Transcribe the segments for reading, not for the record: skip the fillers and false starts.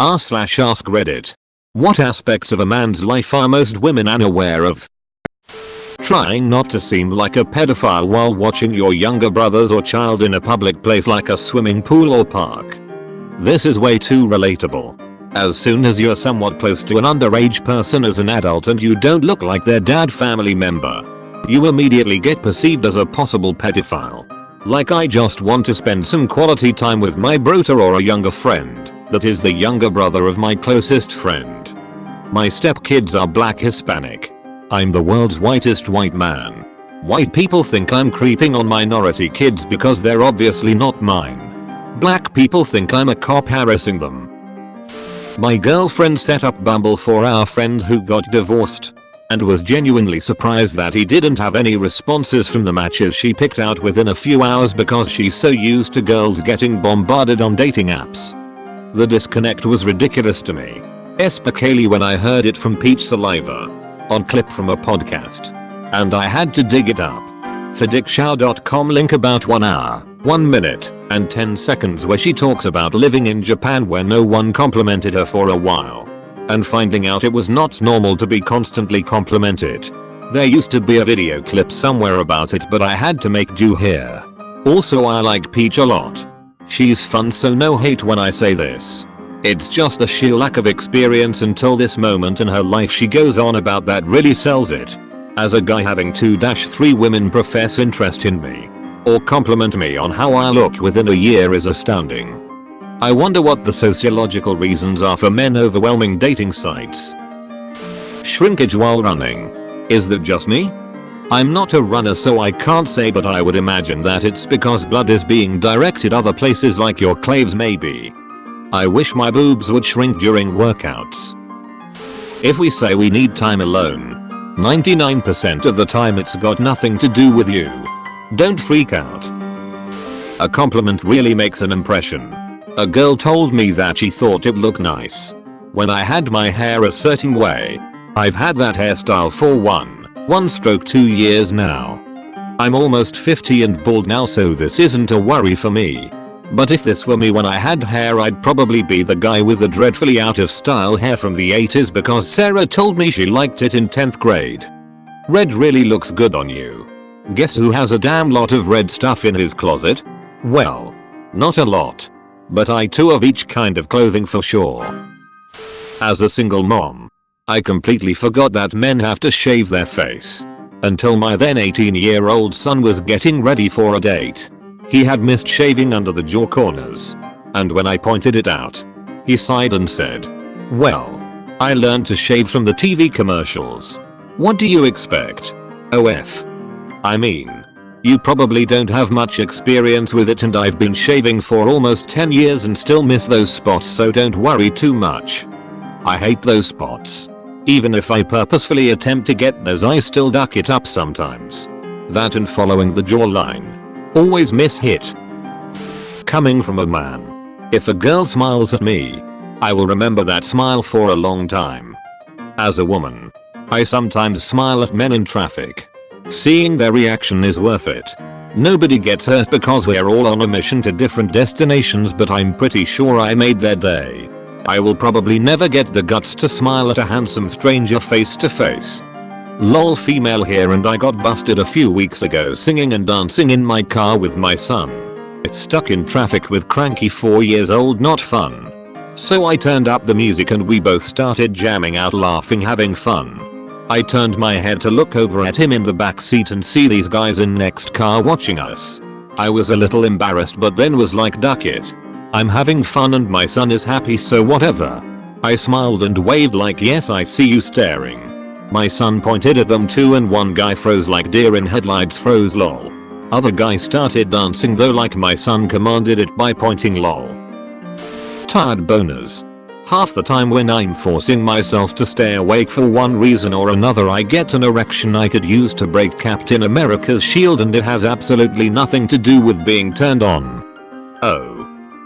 r/askreddit. What aspects of a man's life are most women unaware of? Trying not to seem like a pedophile while watching your younger brothers or child in a public place like a swimming pool or park. This is way too relatable. As soon as you're somewhat close to an underage person as an adult and you don't look like their dad family member, you immediately get perceived as a possible pedophile. Like I just want to spend some quality time with my brother or a younger friend that is the younger brother of my closest friend. My stepkids are black Hispanic. I'm the world's whitest white man. White people think I'm creeping on minority kids because they're obviously not mine. Black people think I'm a cop harassing them. My girlfriend set up Bumble for our friend who got divorced and was genuinely surprised that he didn't have any responses from the matches she picked out within a few hours because she's so used to girls getting bombarded on dating apps. The disconnect was ridiculous to me, especially when I heard it from Peach Saliva on clip from a podcast, and I had to dig it up. For dickshow.com link about 1 hour, 1 minute, and 10 seconds where she talks about living in Japan where no one complimented her for a while, and finding out it was not normal to be constantly complimented. There used to be a video clip somewhere about it but I had to make do here. Also I like Peach a lot. She's fun so no hate when I say this. It's just a sheer lack of experience until this moment in her life she goes on about that really sells it. As a guy having 2-3 women profess interest in me or compliment me on how I look within a year is astounding. I wonder what the sociological reasons are for men overwhelming dating sites. Shrinkage while running. Is that just me? I'm not a runner so I can't say but I would imagine that it's because blood is being directed other places like your claves maybe. I wish my boobs would shrink during workouts. If we say we need time alone, 99% of the time it's got nothing to do with you. Don't freak out. A compliment really makes an impression. A girl told me that she thought it looked nice when I had my hair a certain way. I've had that hairstyle for one stroke 2 years now. I'm almost 50 and bald now so this isn't a worry for me. But if this were me when I had hair I'd probably be the guy with the dreadfully out of style hair from the 80s because Sarah told me she liked it in 10th grade. Red really looks good on you. Guess who has a damn lot of red stuff in his closet? Well, not a lot. But I too of each kind of clothing for sure. As a single mom, I completely forgot that men have to shave their face. Until my then 18-year-old son was getting ready for a date. He had missed shaving under the jaw corners. And when I pointed it out, he sighed and said, "Well, I learned to shave from the TV commercials. What do you expect? OF. I mean, you probably don't have much experience with it and I've been shaving for almost 10 years and still miss those spots so don't worry too much. I hate those spots. Even if I purposefully attempt to get those I still duck it up sometimes. That and following the jawline. Always miss hit." Coming from a man. If a girl smiles at me, I will remember that smile for a long time. As a woman, I sometimes smile at men in traffic. Seeing their reaction is worth it. Nobody gets hurt because we're all on a mission to different destinations but I'm pretty sure I made their day. I will probably never get the guts to smile at a handsome stranger face to face. Lol female here and I got busted a few weeks ago singing and dancing in my car with my son. It's stuck in traffic with cranky 4 years old not fun. So I turned up the music and we both started jamming out laughing having fun. I turned my head to look over at him in the back seat and see these guys in next car watching us. I was a little embarrassed but then was like duck it. I'm having fun and my son is happy so whatever. I smiled and waved like yes I see you staring. My son pointed at them too and one guy froze like deer in headlights froze lol. Other guy started dancing though like my son commanded it by pointing lol. Tired boners. Half the time when I'm forcing myself to stay awake for one reason or another I get an erection I could use to break Captain America's shield and it has absolutely nothing to do with being turned on. Oh.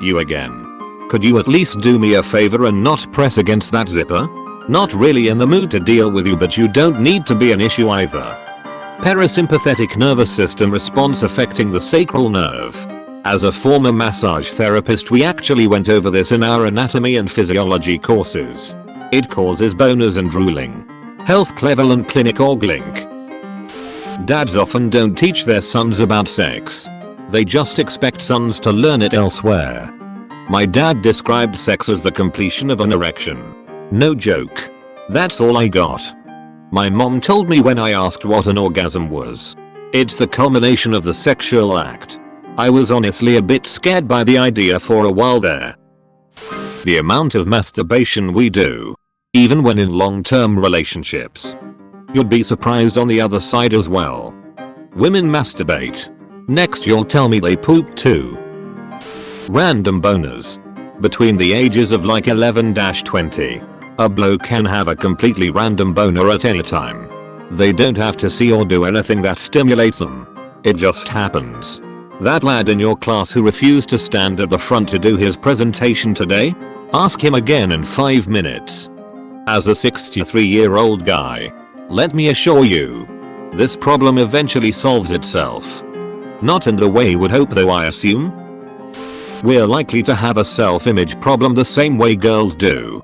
You again. Could you at least do me a favor and not press against that zipper? Not really in the mood to deal with you but you don't need to be an issue either. Parasympathetic nervous system response affecting the sacral nerve. As a former massage therapist, we actually went over this in our anatomy and physiology courses. It causes boners and drooling. Health Cleveland Clinic org link. Dads often don't teach their sons about sex. They just expect sons to learn it elsewhere. My dad described sex as the completion of an erection. No joke. That's all I got. My mom told me when I asked what an orgasm was. It's the culmination of the sexual act. I was honestly a bit scared by the idea for a while there. The amount of masturbation we do, even when in long-term relationships. You'd be surprised on the other side as well. Women masturbate. Next you'll tell me they poop too. Random boners. Between the ages of like 11-20. A bloke can have a completely random boner at any time. They don't have to see or do anything that stimulates them. It just happens. That lad in your class who refused to stand at the front to do his presentation today? Ask him again in 5 minutes. As a 63-year-old guy, let me assure you, this problem eventually solves itself. Not in the way you would hope though, I assume. We're likely to have a self-image problem the same way girls do.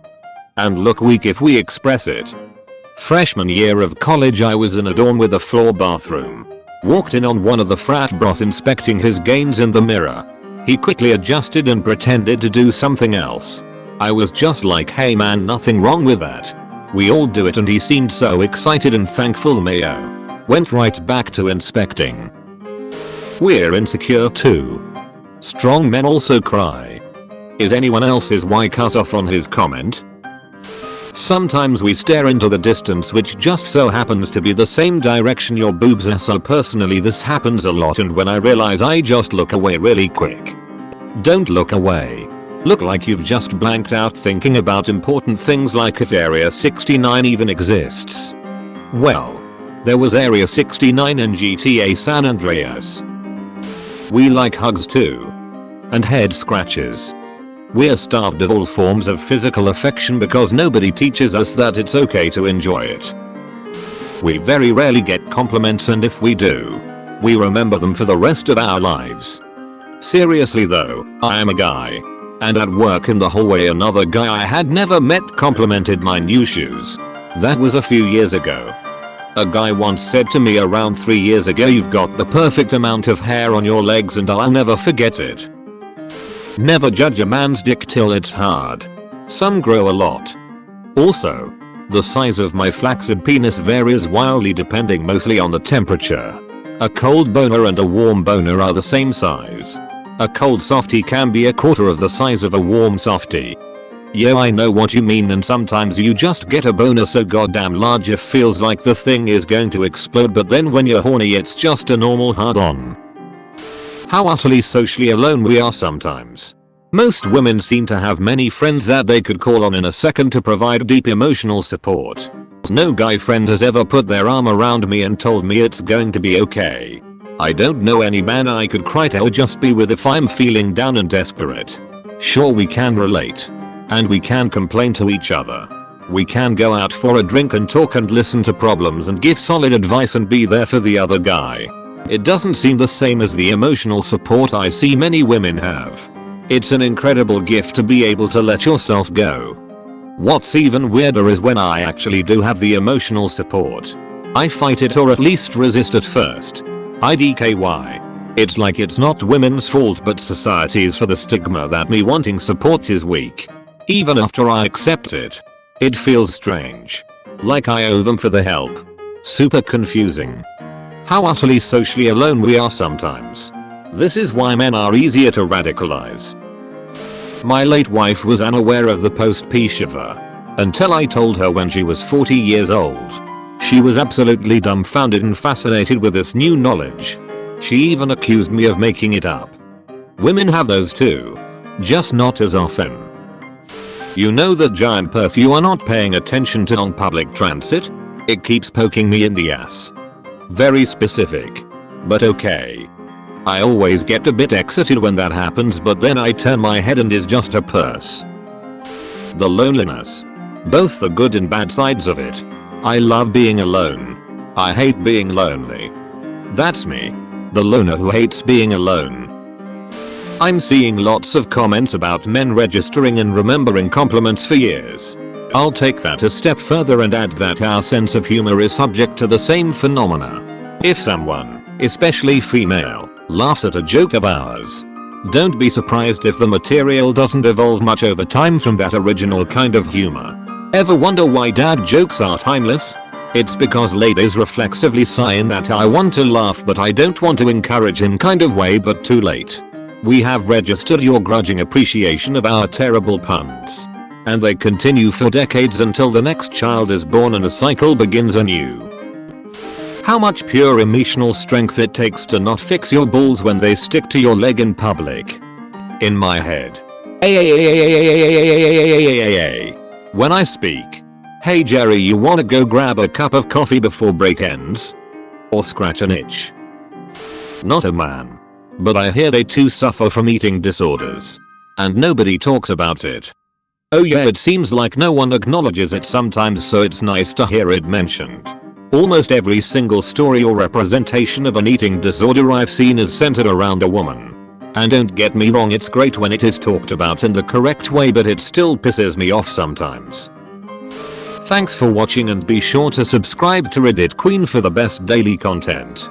And look weak if we express it. Freshman year of college, I was in a dorm with a floor bathroom. Walked in on one of the frat bros inspecting his gains in the mirror. He quickly adjusted and pretended to do something else. I was just like, hey man, nothing wrong with that. We all do it, and he seemed so excited and thankful. Mayo. Went right back to inspecting. We're insecure too. Strong men also cry. Is anyone else's Y cut off on his comment? Sometimes we stare into the distance, which just so happens to be the same direction your boobs are. So personally this happens a lot, and when I realize, I just look away really quick. Don't look away. Look like you've just blanked out thinking about important things like if Area 69 even exists. Well, there was Area 69 in GTA San Andreas. We like hugs too. And head scratches. We're starved of all forms of physical affection because nobody teaches us that it's okay to enjoy it. We very rarely get compliments, and if we do, we remember them for the rest of our lives. Seriously though, I am a guy. And at work in the hallway, another guy I had never met complimented my new shoes. That was a few years ago. A guy once said to me around 3 years ago, "You've got the perfect amount of hair on your legs," and I'll never forget it. Never judge a man's dick till it's hard. Some grow a lot. Also, the size of my flaccid penis varies wildly depending mostly on the temperature. A cold boner and a warm boner are the same size. A cold softie can be a quarter of the size of a warm softie. Yo, I know what you mean, and sometimes you just get a boner so goddamn large it feels like the thing is going to explode, but then when you're horny it's just a normal hard-on. How utterly socially alone we are sometimes. Most women seem to have many friends that they could call on in a second to provide deep emotional support. No guy friend has ever put their arm around me and told me it's going to be okay. I don't know any man I could cry to or just be with if I'm feeling down and desperate. Sure, we can relate. And we can complain to each other. We can go out for a drink and talk and listen to problems and give solid advice and be there for the other guy. It doesn't seem the same as the emotional support I see many women have. It's an incredible gift to be able to let yourself go. What's even weirder is when I actually do have the emotional support. I fight it, or at least resist at first. IDKY. It's like it's not women's fault but society's for the stigma that me wanting support is weak. Even after I accept it, it feels strange. Like I owe them for the help. Super confusing. How utterly socially alone we are sometimes. This is why men are easier to radicalize. My late wife was unaware of the post-P shiver until I told her when she was 40 years old. She was absolutely dumbfounded and fascinated with this new knowledge. She even accused me of making it up. Women have those too. Just not as often. You know that giant purse you are not paying attention to on public transit? It keeps poking me in the ass. Very specific. But okay. I always get a bit excited when that happens, but then I turn my head and it's just a purse. The loneliness. Both the good and bad sides of it. I love being alone. I hate being lonely. That's me. The loner who hates being alone. I'm seeing lots of comments about men registering and remembering compliments for years. I'll take that a step further and add that our sense of humor is subject to the same phenomena. If someone, especially female, laughs at a joke of ours, don't be surprised if the material doesn't evolve much over time from that original kind of humor. Ever wonder why dad jokes are timeless? It's because ladies reflexively sigh in that I want to laugh but I don't want to encourage him kind of way, but too late. We have registered your grudging appreciation of our terrible puns. And they continue for decades until the next child is born and a cycle begins anew. How much pure emotional strength it takes to not fix your balls when they stick to your leg in public. In my head. When I speak. Hey Jerry, you wanna go grab a cup of coffee before break ends? Or scratch an itch? Not a man. But I hear they too suffer from eating disorders. And nobody talks about it. Oh yeah, it seems like no one acknowledges it sometimes, so it's nice to hear it mentioned. Almost every single story or representation of an eating disorder I've seen is centered around a woman. And don't get me wrong, it's great when it is talked about in the correct way, but it still pisses me off sometimes. Thanks for watching and be sure to subscribe to RedditQueen for the best daily content.